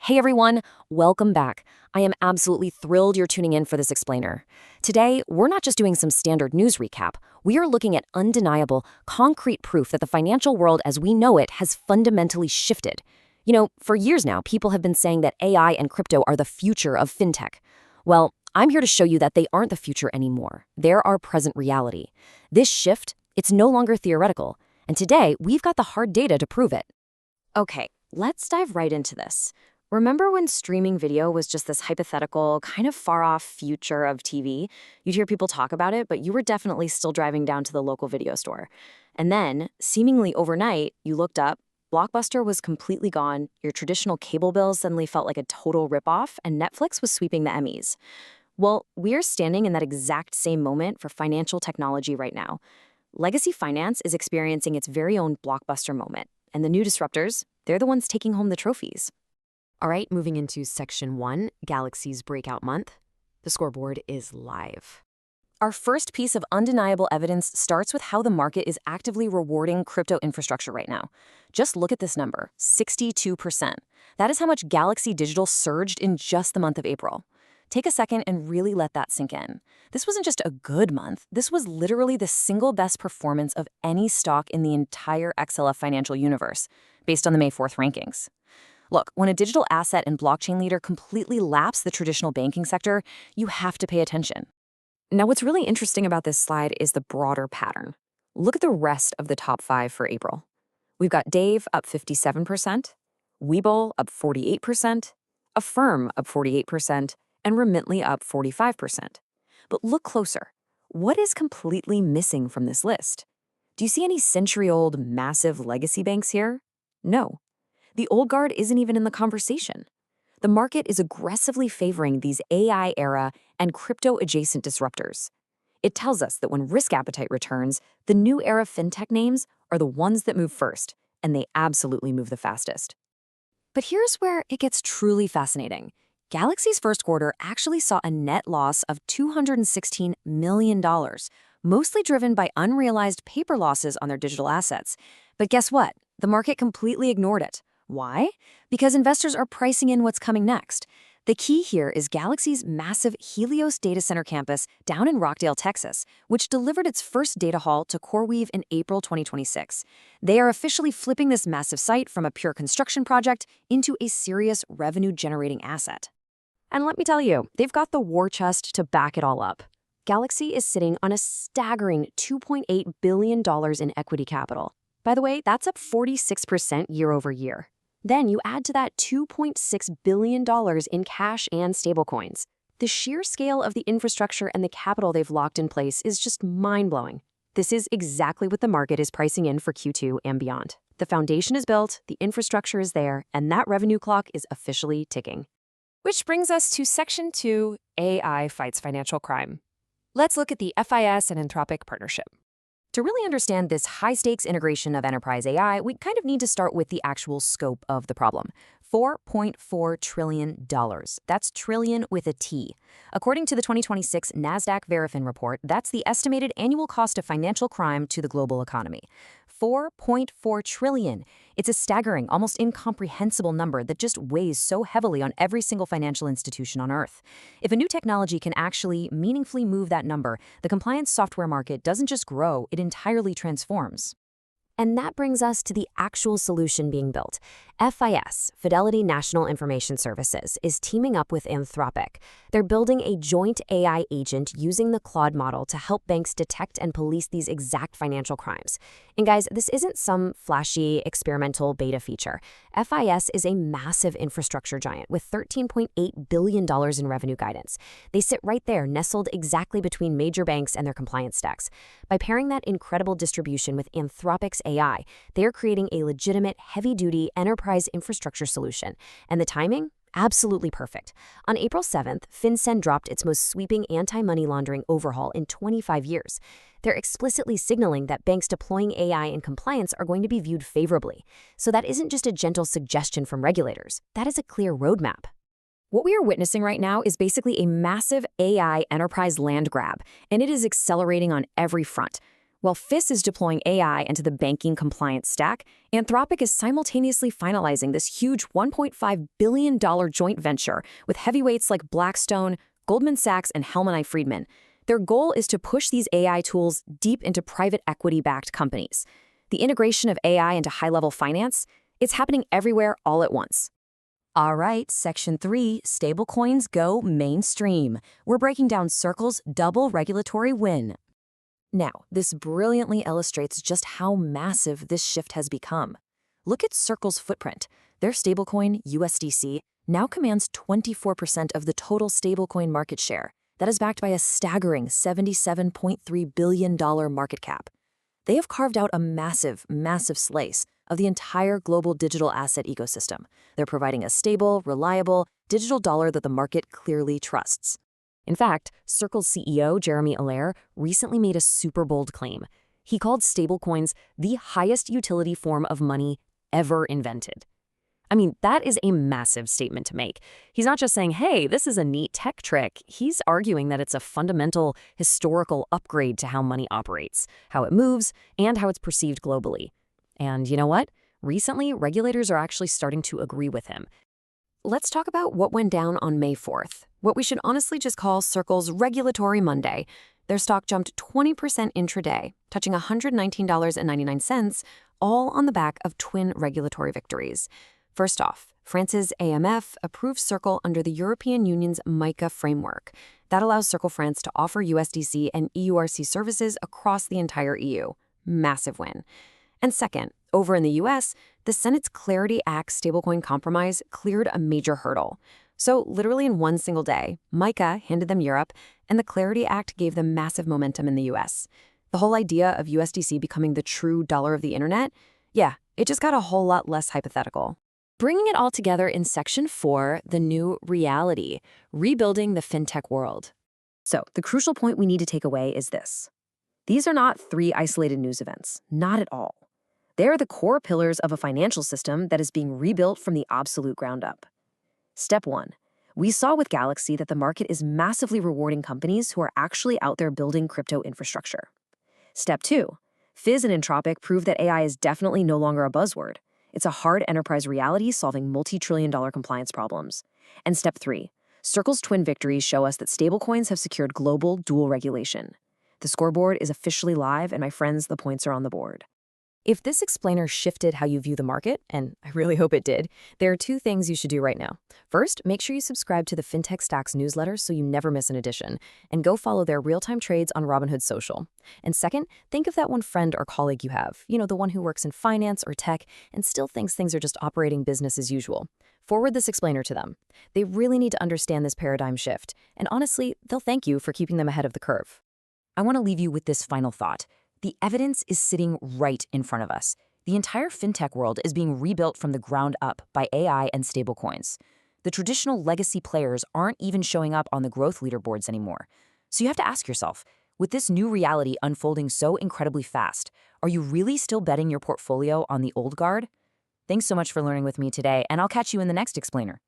Hey everyone, welcome back. I am absolutely thrilled you're tuning in for this explainer. Today, we're not just doing some standard news recap. We are looking at undeniable, concrete proof that the financial world as we know it has fundamentally shifted. For years now, people have been saying that AI and crypto are the future of fintech. Well, I'm here to show you that they aren't the future anymore. They're our present reality. This shift, it's no longer theoretical. And today, we've got the hard data to prove it. Okay, let's dive right into this. Remember when streaming video was just this hypothetical, kind of far-off future of TV? You'd hear people talk about it, but you were definitely still driving down to the local video store. And then, seemingly overnight, you looked up, Blockbuster was completely gone, your traditional cable bills suddenly felt like a total ripoff, and Netflix was sweeping the Emmys. Well, we're standing in that exact same moment for financial technology right now. Legacy finance is experiencing its very own Blockbuster moment, and the new disruptors, they're the ones taking home the trophies. All right, moving into Section 1, Galaxy's breakout month. The scoreboard is live. Our first piece of undeniable evidence starts with how the market is actively rewarding crypto infrastructure right now. Just look at this number, 62%. That is how much Galaxy Digital surged in just the month of April. Take a second and really let that sink in. This wasn't just a good month. This was literally the single best performance of any stock in the entire XLF financial universe, based on the May 4th rankings. Look, when a digital asset and blockchain leader completely laps the traditional banking sector, you have to pay attention. Now, what's really interesting about this slide is the broader pattern. Look at the rest of the top 5 for April. We've got Dave up 57%, Webull up 48%, Affirm up 48%, and Remitly up 45%. But look closer. What is completely missing from this list? Do you see any century-old massive legacy banks here? No. The old guard isn't even in the conversation. The market is aggressively favoring these AI-era and crypto-adjacent disruptors. It tells us that when risk appetite returns, the new era fintech names are the ones that move first, and they absolutely move the fastest. But here's where it gets truly fascinating. Galaxy's first quarter actually saw a net loss of $216 million, mostly driven by unrealized paper losses on their digital assets. But guess what? The market completely ignored it. Why? Because investors are pricing in what's coming next. The key here is Galaxy's massive Helios data center campus down in Rockdale, Texas, which delivered its first data hall to CoreWeave in April 2026. They are officially flipping this massive site from a pure construction project into a serious revenue-generating asset. And let me tell you, they've got the war chest to back it all up. Galaxy is sitting on a staggering $2.8 billion in equity capital. By the way, that's up 46% year over year. Then you add to that $2.6 billion in cash and stablecoins. The sheer scale of the infrastructure and the capital they've locked in place is just mind-blowing. This is exactly what the market is pricing in for Q2 and beyond. The foundation is built, the infrastructure is there, and that revenue clock is officially ticking. Which brings us to Section 2, AI fights financial crime. Let's look at the FIS and Anthropic partnership. To really understand this high-stakes integration of enterprise AI, we kind of need to start with the actual scope of the problem. $4.4 trillion. That's trillion with a T. According to the 2026 NASDAQ Verifin report, that's the estimated annual cost of financial crime to the global economy. $4.4 trillion. It's a staggering, almost incomprehensible number that just weighs so heavily on every single financial institution on Earth. If a new technology can actually meaningfully move that number, the compliance software market doesn't just grow, it entirely transforms. And that brings us to the actual solution being built. FIS, Fidelity National Information Services, is teaming up with Anthropic. They're building a joint AI agent using the Claude model to help banks detect and police these exact financial crimes. And guys, this isn't some flashy experimental beta feature. FIS is a massive infrastructure giant with $13.8 billion in revenue guidance. They sit right there, nestled exactly between major banks and their compliance stacks. By pairing that incredible distribution with Anthropic's AI, they are creating a legitimate, heavy-duty enterprise infrastructure solution. And the timing? Absolutely perfect. On April 7th, FinCEN dropped its most sweeping anti-money laundering overhaul in 25 years. They're explicitly signaling that banks deploying AI in compliance are going to be viewed favorably. So that isn't just a gentle suggestion from regulators. That is a clear roadmap. What we are witnessing right now is basically a massive AI enterprise land grab, and it is accelerating on every front. While FIS is deploying AI into the banking compliance stack, Anthropic is simultaneously finalizing this huge $1.5 billion joint venture with heavyweights like Blackstone, Goldman Sachs, and Hellman Friedman. Their goal is to push these AI tools deep into private equity-backed companies. The integration of AI into high-level finance, it's happening everywhere all at once. All right, Section 3, Stablecoins go mainstream. We're breaking down Circle's double regulatory win. Now, this brilliantly illustrates just how massive this shift has become. Look at Circle's footprint. Their stablecoin, USDC, now commands 24% of the total stablecoin market share. That is backed by a staggering $77.3 billion market cap. They have carved out a massive slice of the entire global digital asset ecosystem. They're providing a stable, reliable, digital dollar that the market clearly trusts. In fact, Circle's CEO, Jeremy Allaire, recently made a super bold claim. He called stablecoins the highest utility form of money ever invented. I mean, that is a massive statement to make. He's not just saying, hey, this is a neat tech trick. He's arguing that it's a fundamental historical upgrade to how money operates, how it moves, and how it's perceived globally. And you know what? Recently, regulators are actually starting to agree with him. Let's talk about what went down on May 4th, what we should honestly just call Circle's Regulatory Monday. Their stock jumped 20% intraday, touching $119.99, all on the back of twin regulatory victories. First off, France's AMF approved Circle under the European Union's MiCA framework. That allows Circle France to offer USDC and EURC services across the entire EU. Massive win. And second, over in the US, the Senate's Clarity Act stablecoin compromise cleared a major hurdle. So literally in one single day, MiCA handed them Europe, and the Clarity Act gave them massive momentum in the US. The whole idea of USDC becoming the true dollar of the internet, yeah, it just got a whole lot less hypothetical. Bringing it all together in Section 4, the new reality, rebuilding the fintech world. So the crucial point we need to take away is this. These are not 3 isolated news events, not at all. They are the core pillars of a financial system that is being rebuilt from the absolute ground up. Step 1. We saw with Galaxy that the market is massively rewarding companies who are actually out there building crypto infrastructure. Step 2. FIS and Anthropic prove that AI is definitely no longer a buzzword. It's a hard enterprise reality solving multi-trillion-dollar compliance problems. And step 3, Circle's twin victories show us that stablecoins have secured global dual regulation. The scoreboard is officially live, and my friends, the points are on the board. If this explainer shifted how you view the market, and I really hope it did, there are 2 things you should do right now. First, make sure you subscribe to the Fintech Stacks newsletter so you never miss an edition, and go follow their real-time trades on Robinhood Social. And second, think of that one friend or colleague you have, the one who works in finance or tech and still thinks things are just operating business as usual. Forward this explainer to them. They really need to understand this paradigm shift, and honestly, they'll thank you for keeping them ahead of the curve. I want to leave you with this final thought. The evidence is sitting right in front of us. The entire fintech world is being rebuilt from the ground up by AI and stablecoins. The traditional legacy players aren't even showing up on the growth leaderboards anymore. So you have to ask yourself, with this new reality unfolding so incredibly fast, are you really still betting your portfolio on the old guard? Thanks so much for learning with me today, and I'll catch you in the next explainer.